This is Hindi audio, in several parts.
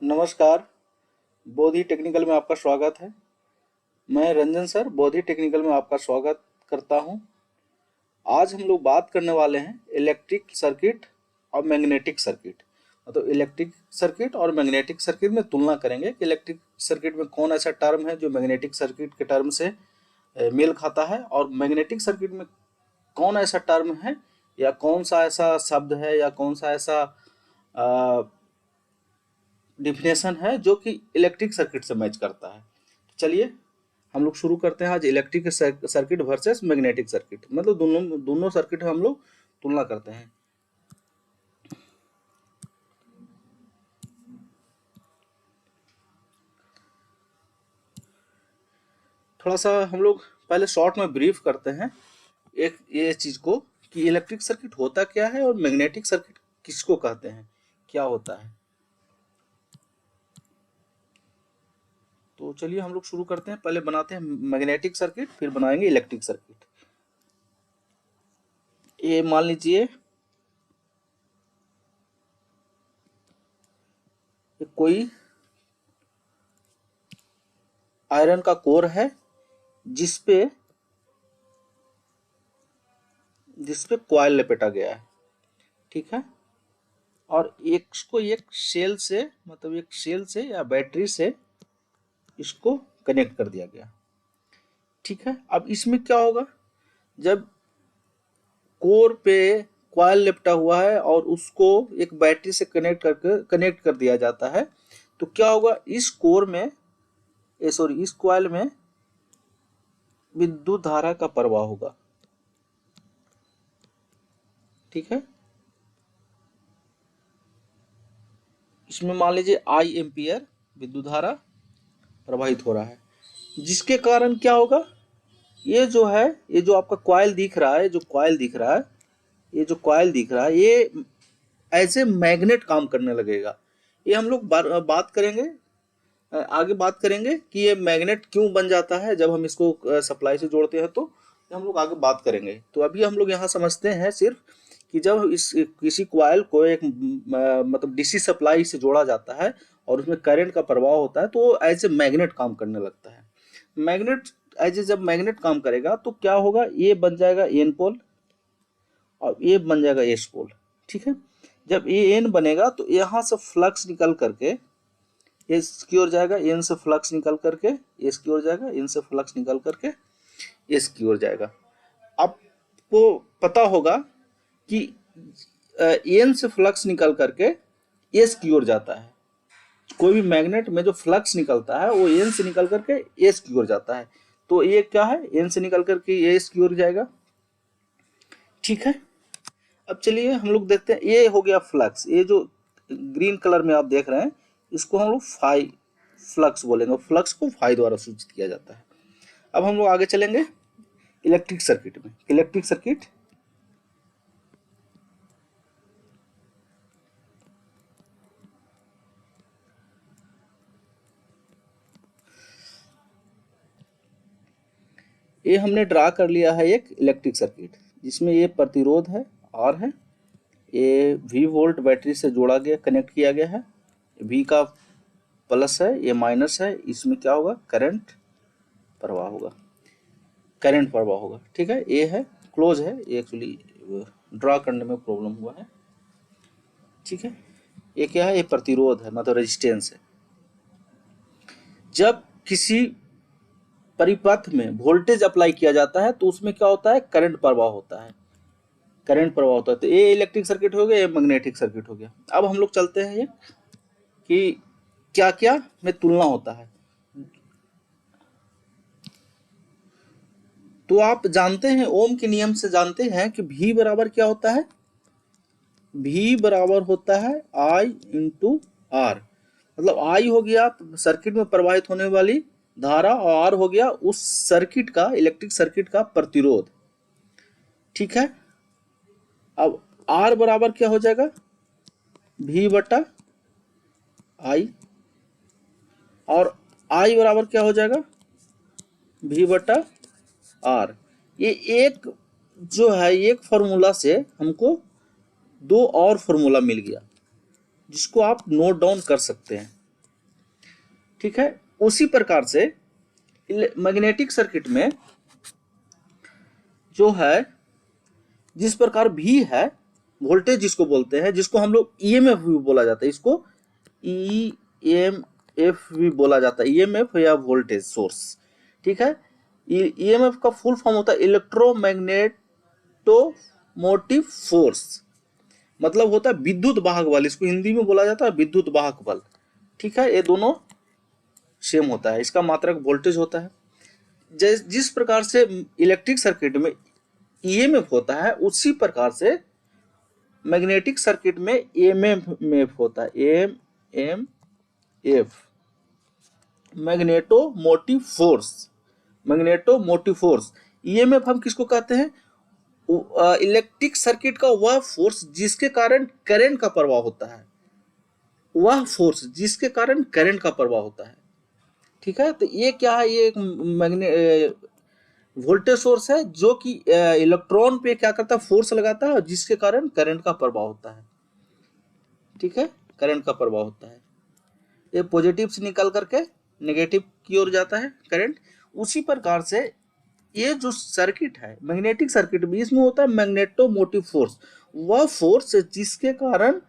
नमस्कार। बोधि टेक्निकल में आपका स्वागत है। मैं रंजन सर बोधि टेक्निकल में आपका स्वागत करता हूं। आज हम लोग बात करने वाले हैं इलेक्ट्रिक सर्किट और मैग्नेटिक सर्किट। मतलब इलेक्ट्रिक सर्किट और मैग्नेटिक सर्किट में तुलना करेंगे कि इलेक्ट्रिक सर्किट में कौन ऐसा टर्म है जो मैग्नेटिक सर्किट के टर्म से मेल खाता है, और मैग्नेटिक सर्किट में कौन ऐसा टर्म है या कौन सा ऐसा शब्द है या कौन सा ऐसा डिफिनेशन है जो कि इलेक्ट्रिक सर्किट से मैच करता है। तो चलिए हम लोग शुरू करते हैं आज electric circuit versus magnetic circuit. मतलब दोनों दोनों सर्किट हम लोग तुलना करते हैं। थोड़ा सा हम लोग पहले शॉर्ट में ब्रीफ करते हैं एक ये चीज को कि इलेक्ट्रिक सर्किट होता क्या है और मैग्नेटिक सर्किट किसको कहते हैं, क्या होता है। तो चलिए हम लोग शुरू करते हैं। पहले बनाते हैं मैग्नेटिक सर्किट, फिर बनाएंगे इलेक्ट्रिक सर्किट। ये मान लीजिए कोई आयरन का कोर है जिसपे कॉइल लपेटा गया है, ठीक है। और एक सेल से, मतलब एक सेल से या बैटरी से इसको कनेक्ट कर दिया गया, ठीक है। अब इसमें क्या होगा, जब कोर पे कॉइल लिपटा हुआ है और उसको एक बैटरी से कनेक्ट कर दिया जाता है, तो क्या होगा, इस कोर में इस कॉइल में विद्युत धारा का प्रवाह होगा, ठीक है। इसमें मान लीजिए आई एम्पियर विद्युत धारा प्रवाहित हो रहा है, जिसके कारण क्या होगा, ये जो आपका कॉइल दिख रहा है, ये कॉइल दिख रहा है, ये एज ए मैग्नेट काम करने लगेगा। ये हम लोग बात करेंगे, आगे बात करेंगे कि ये मैग्नेट क्यों बन जाता है जब हम इसको सप्लाई से जोड़ते हैं, तो हम लोग आगे बात करेंगे। तो अभी हम लोग यहाँ समझते हैं सिर्फ कि जब किसी कॉइल को एक मतलब डीसी सप्लाई से जोड़ा जाता है और उसमें करंट का प्रवाह होता है, तो एज ए मैग्नेट काम करने लगता है। मैग्नेट जब मैग्नेट काम करेगा तो क्या होगा, ये बन जाएगा एन पोल और ये बन जाएगा एस पोल, ठीक है। जब ये एन बनेगा तो यहाँ से फ्लक्स निकल करके एस की ओर जाएगा, एन से फ्लक्स निकल करके एस की ओर जाएगा, एन से फ्लक्स निकल करके एस की ओर जाएगा। आपको पता होगा कि एन से फ्लक्स निकल करके एस की ओर जाता है। कोई भी मैग्नेट में जो फ्लक्स निकलता है वो एन से निकल करके एस की ओर जाता है। तो ये क्या है, एन से निकल करके एस की ओर जाएगा, ठीक है। अब चलिए हम लोग देखते हैं, ये हो गया फ्लक्स। ये जो ग्रीन कलर में आप देख रहे हैं, इसको हम लोग फाई फ्लक्स बोलेंगे। फ्लक्स को फाई द्वारा सूचित किया जाता है। अब हम लोग आगे चलेंगे इलेक्ट्रिक सर्किट में। इलेक्ट्रिक सर्किट ये हमने ड्रा कर लिया है एक इलेक्ट्रिक सर्किट, जिसमें ये प्रतिरोध है आर है, ये वी वोल्ट बैटरी से जोड़ा गया, कनेक्ट किया गया है, वी का प्लस है, ये माइनस है। इसमें क्या होगा, करंट प्रवाह होगा, ठीक है। ये है क्लोज है, ये एक्चुअली ड्रा करने में प्रॉब्लम हुआ है, ठीक है। ये क्या है, ये प्रतिरोध है, मतलब रेजिस्टेंस है। जब किसी परिपथ में वोल्टेज अप्लाई किया जाता है तो उसमें क्या होता है, करंट प्रवाह होता है। तो ये इलेक्ट्रिक सर्किट हो गया, ये मैग्नेटिक सर्किट हो गया। अब हम लोग चलते हैं ये कि क्या क्या में तुलना होता है। तो आप जानते हैं, ओम के नियम से जानते हैं कि V बराबर क्या होता है, V बराबर होता है I इंटू आर। मतलब I हो गया सर्किट में प्रवाहित होने वाली धारा और R हो गया उस सर्किट का, इलेक्ट्रिक सर्किट का प्रतिरोध, ठीक है। अब R बराबर क्या हो जाएगा, V बटा I, और I बराबर क्या हो जाएगा, V बटा R। ये एक जो है, एक फॉर्मूला से हमको दो और फॉर्मूला मिल गया, जिसको आप नोट डाउन कर सकते हैं। ठीक है। उसी प्रकार से मैग्नेटिक सर्किट में जो है जिस प्रकार भी है, वोल्टेज जिसको बोलते हैं, जिसको हम लोग ईएमएफ भी बोला जाता है, इसको ईएमएफ भी बोला जाता है, ईएमएफ या वोल्टेज सोर्स। ठीक है। ईएमएफ का फुल फॉर्म होता है इलेक्ट्रोमैग्नेटोमोटिव फोर्स, मतलब होता है विद्युत वाहक बल, इसको हिंदी में बोला जाता है विद्युत वाहक बल। ठीक है। ये दोनों सेम होता है, इसका मात्रक वोल्टेज होता है। जिस प्रकार से इलेक्ट्रिक सर्किट में ईएमएफ होता है, उसी प्रकार से मैग्नेटिक सर्किट में एमएमएफ होता है, MMF, magnetomotive force. Magnetomotive force, EMF हम किसको कहते हैं? इलेक्ट्रिक सर्किट का वह फोर्स जिसके कारण करंट का प्रवाह होता है, वह फोर्स जिसके कारण करंट का प्रवाह होता है। ठीक है। तो ये क्या है? ये एक वोल्टेज सोर्स है जो कि इलेक्ट्रॉन पे क्या करता है? फोर्स लगाता है, जिसके कारण करंट का प्रवाह होता है। ठीक है। करंट का प्रवाह होता है, ये पॉजिटिव से निकल करके नेगेटिव की ओर जाता है करंट। उसी प्रकार से ये जो सर्किट है मैग्नेटिक सर्किट में, इसमें होता है मैग्नेटोमोटिव फोर्स, वह फोर्स जिसके कारण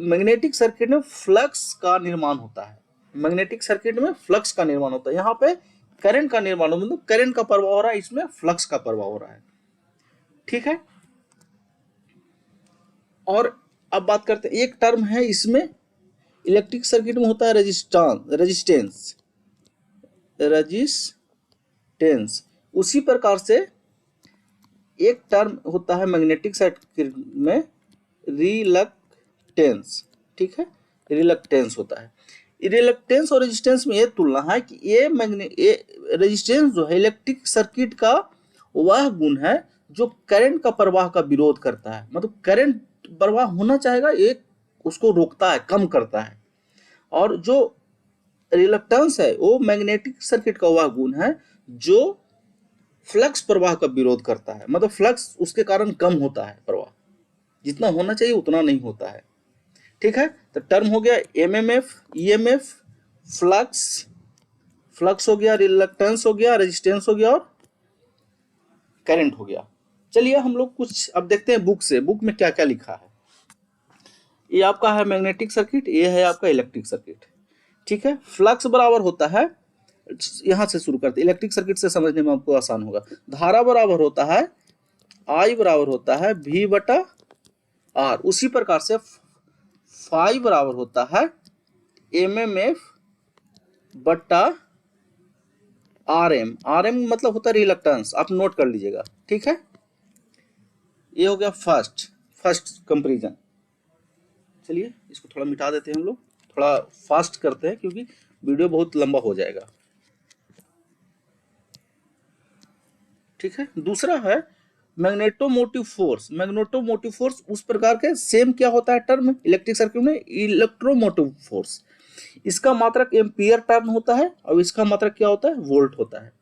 मैग्नेटिक सर्किट में फ्लक्स का निर्माण होता है। मैग्नेटिक सर्किट में फ्लक्स का निर्माण होता है, यहाँ पे करंट का निर्माण, मतलब करंट का प्रवाह हो रहा है, इसमें फ्लक्स का प्रवाह हो रहा है। ठीक है। और अब बात करते हैं, एक टर्म है इसमें इलेक्ट्रिक सर्किट में होता है रेजिस्टेंस। उसी प्रकार से एक टर्म होता है मैग्नेटिक सर्किट में रिलक्टेंस। ठीक है। रिलक्टेंस होता है। रिलक्टेंस और रेजिस्टेंस में ये तुलना है कि ये रेजिस्टेंस जो है इलेक्ट्रिक सर्किट का वह गुण है जो करंट का प्रवाह का विरोध करता है, मतलब करंट प्रवाह होना चाहेगा, एक उसको रोकता है, कम करता है। और जो रिलक्टेंस है वो मैग्नेटिक सर्किट का वह गुण है जो फ्लक्स प्रवाह का विरोध करता है, मतलब फ्लक्स उसके कारण कम होता है, प्रवाह जितना होना चाहिए उतना नहीं होता है। ठीक है। तो टर्म हो गया एमएमएफ, ईएमएफ, फ्लक्स हो गया, रिलक्टेंस हो गया, रेजिस्टेंस हो गया और करंट हो गया। चलिए हम लोग कुछ अब देखते हैं बुक से, बुक में क्या क्या लिखा है। ये आपका है मैग्नेटिक सर्किट, ये है आपका इलेक्ट्रिक सर्किट। ठीक है। फ्लक्स बराबर होता है, यहां से शुरू करते हैं, इलेक्ट्रिक सर्किट से समझने में आपको आसान होगा। धारा बराबर होता है I बराबर होता है V बटा R। उसी प्रकार से फाई बराबर होता है एमएमएफ बटा आरएम मतलब होता है रिलक्टेंस, आप नोट कर लीजिएगा। ठीक है। ये हो गया फर्स्ट कंपैरिजन। चलिए इसको थोड़ा मिटा देते हैं, हम लोग थोड़ा फास्ट करते हैं क्योंकि वीडियो बहुत लंबा हो जाएगा। ठीक है। दूसरा है मैग्नेटोमोटिव फोर्स। मैग्नेटोमोटिव फोर्स उस प्रकार के सेम क्या होता है टर्म इलेक्ट्रिक सर्किट में? Electromotive force. इसका मात्रक एम्पियर टर्न होता है और इसका मात्रक क्या होता है? वोल्ट होता है।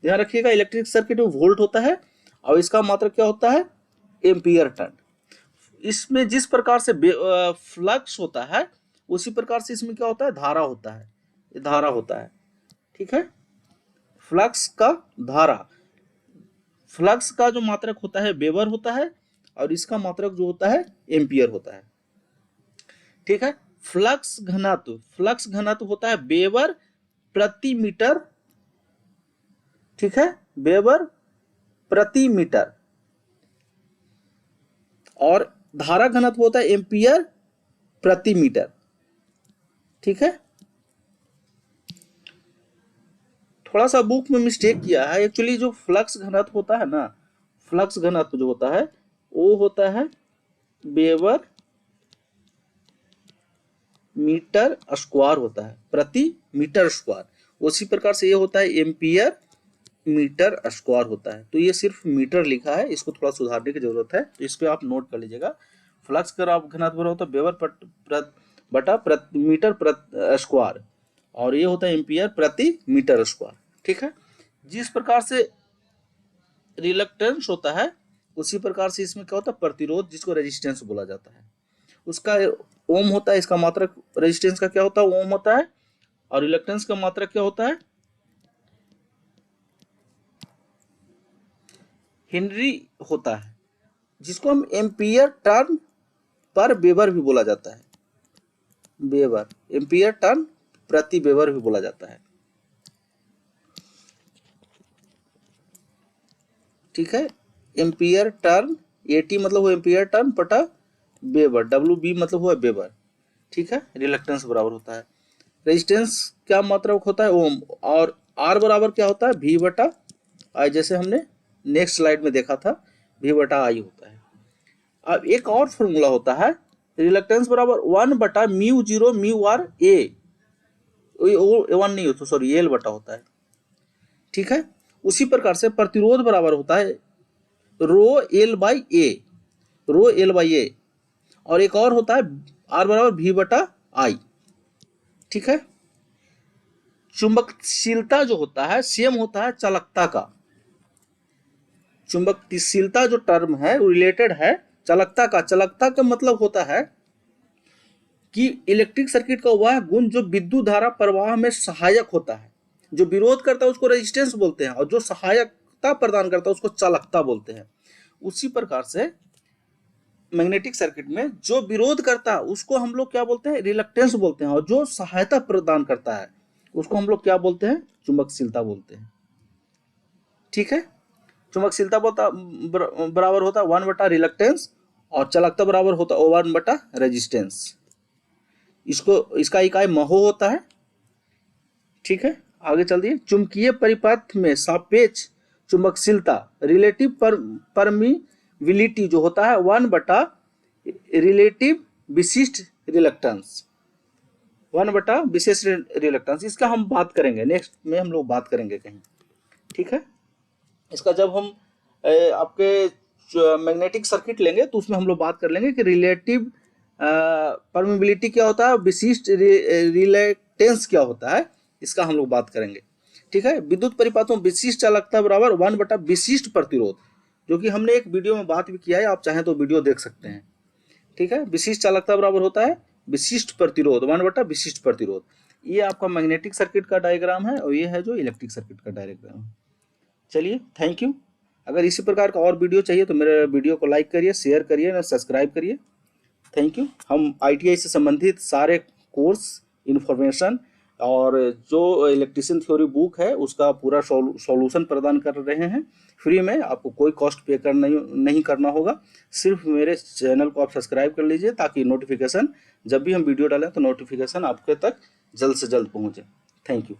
ध्यान रखिएगा, इलेक्ट्रिक सर्किट में वोल्ट होता है और इसका मात्रक क्या होता है? Ampere turn. इसमें जिस प्रकार से फ्लक्स होता है उसी प्रकार से इसमें क्या होता है? धारा होता है, ये धारा होता है। ठीक है। फ्लक्स का जो मात्रक होता है वेबर होता है और इसका मात्रक जो होता है एम्पियर होता है। ठीक है। फ्लक्स घनत्व होता है वेबर प्रति मीटर। ठीक है। वेबर प्रति मीटर। और धारा घनत्व होता है एम्पियर प्रति मीटर। ठीक है। थोड़ा सा बुक में मिस्टेक किया है, एक्चुअली जो फ्लक्स घनत्व होता है ना, फ्लक्स घनत्व जो होता है वो होता है वेबर मीटर स्क्वायर होता है, प्रति मीटर स्क्वायर। उसी प्रकार से ये होता है एम्पियर मीटर स्क्वायर होता है। तो ये सिर्फ मीटर लिखा है, इसको थोड़ा सुधारने की जरूरत है, तो इस पे आप नोट कर लीजिएगा। फ्लक्स का घनत्व होता है वेबर बटा मीटर स्क्वायर और ये होता है एम्पियर प्रति मीटर स्क्वायर। ठीक है। जिस प्रकार से रिलक्टेंस होता है उसी प्रकार से इसमें क्या होता है? प्रतिरोध, जिसको रेजिस्टेंस बोला जाता है, उसका ओम होता है। इसका मात्रक रेजिस्टेंस का क्या होता है? ओम होता है। और रिलक्टेंस का मात्रक क्या होता है, हेनरी होता है, जिसको हम एम्पियर टर्न पर वेबर भी बोला जाता है। वेबर, एम्पियर टर्न प्रति वेबर भी बोला जाता है। ठीक है, एम्पियर टर्न, एटी मतलब वो एम्पियर टर्न बटा वेबर, डब्ल्यू बी मतलब हुआ वेबर। ठीक है, रिलक्टेंस बराबर होता है। रेजिस्टेंस क्या मात्रक होता है, ओम, और आर बराबर क्या होता है, वी बटा आई, जैसे हमने नेक्स्ट स्लाइड में देखा था, वी बटा आई होता है। अब एक और फॉर्मूला होता है, रिलक्टेंस बराबर 1 बटा mu zero mu R A, one नहीं होता, सॉरी एल बटा होता है। ठीक है, उसी प्रकार से प्रतिरोध बराबर होता है rho L by A, rho L by A, और एक और होता है आर बराबर वी बटा आई। ठीक है, चुंबकशीलता जो होता है सेम होता है चालकता का। चुंबकशीलता जो टर्म है वो रिलेटेड है चालकता का। चालकता का मतलब होता है कि इलेक्ट्रिक सर्किट का वह गुण जो विद्युत धारा प्रवाह में सहायक होता है। जो विरोध करता है उसको रेजिस्टेंस बोलते हैं, और जो सहायकता प्रदान करता है उसको चालकता बोलते हैं। उसी प्रकार से मैग्नेटिक सर्किट में जो विरोध करता है उसको हम लोग क्या बोलते हैं, रिलक्टेंस बोलते हैं, और जो सहायता प्रदान करता है उसको हम लोग क्या बोलते हैं, चुंबकशीलता बोलते हैं। ठीक है, चुंबकशीलता बराबर होता है 1 बटा रिलक्टेंस, और चालकता बराबर होता है 1 बटा रेजिस्टेंस। इसका इकाई महो होता है। ठीक है, आगे चल दिए। चुंबकीय परिपथ में सापेक्ष चुंबकशीलता, रिलेटिव परमिबिलिटी जो होता है 1 बटा रिलेटिव विशिष्ट रिलक्टेंस, 1 बटा विशेष रिलक्टेंस। इसका हम बात करेंगे नेक्स्ट में, हम लोग बात करेंगे कहीं। ठीक है, इसका जब हम आपके मैग्नेटिक सर्किट लेंगे तो उसमें हम लोग बात कर लेंगे कि रिलेटिव परमिबिलिटी क्या होता है, विशिष्ट रिलेक्टेंस क्या होता है, इसका हम लोग बात करेंगे। ठीक है, विद्युत परिपथों विशिष्ट चालकता बराबर 1 बटा विशिष्ट प्रतिरोध, जो कि हमने एक वीडियो में बात भी किया है, आप चाहें तो वीडियो देख सकते हैं। ठीक है, विशिष्ट चालकता बराबर होता है विशिष्ट प्रतिरोध, 1 बटा विशिष्ट प्रतिरोध। ये आपका मैग्नेटिक सर्किट का डायग्राम है, और ये है जो इलेक्ट्रिक सर्किट का डायग्राम है। चलिए, थैंक यू। अगर इसी प्रकार का और वीडियो चाहिए तो मेरे वीडियो को लाइक करिए, शेयर करिए और सब्सक्राइब करिए। Thank you. हम ITI से संबंधित सारे कोर्स, इन्फॉर्मेशन और जो इलेक्ट्रिशियन थ्योरी बुक है उसका पूरा सॉल्यूशन प्रदान कर रहे हैं फ्री में। आपको कोई कॉस्ट पे नहीं करना होगा, सिर्फ मेरे चैनल को आप सब्सक्राइब कर लीजिए, ताकि नोटिफिकेशन जब भी हम वीडियो डालें तो नोटिफिकेशन आपके तक जल्द से जल्द पहुँचे। Thank you.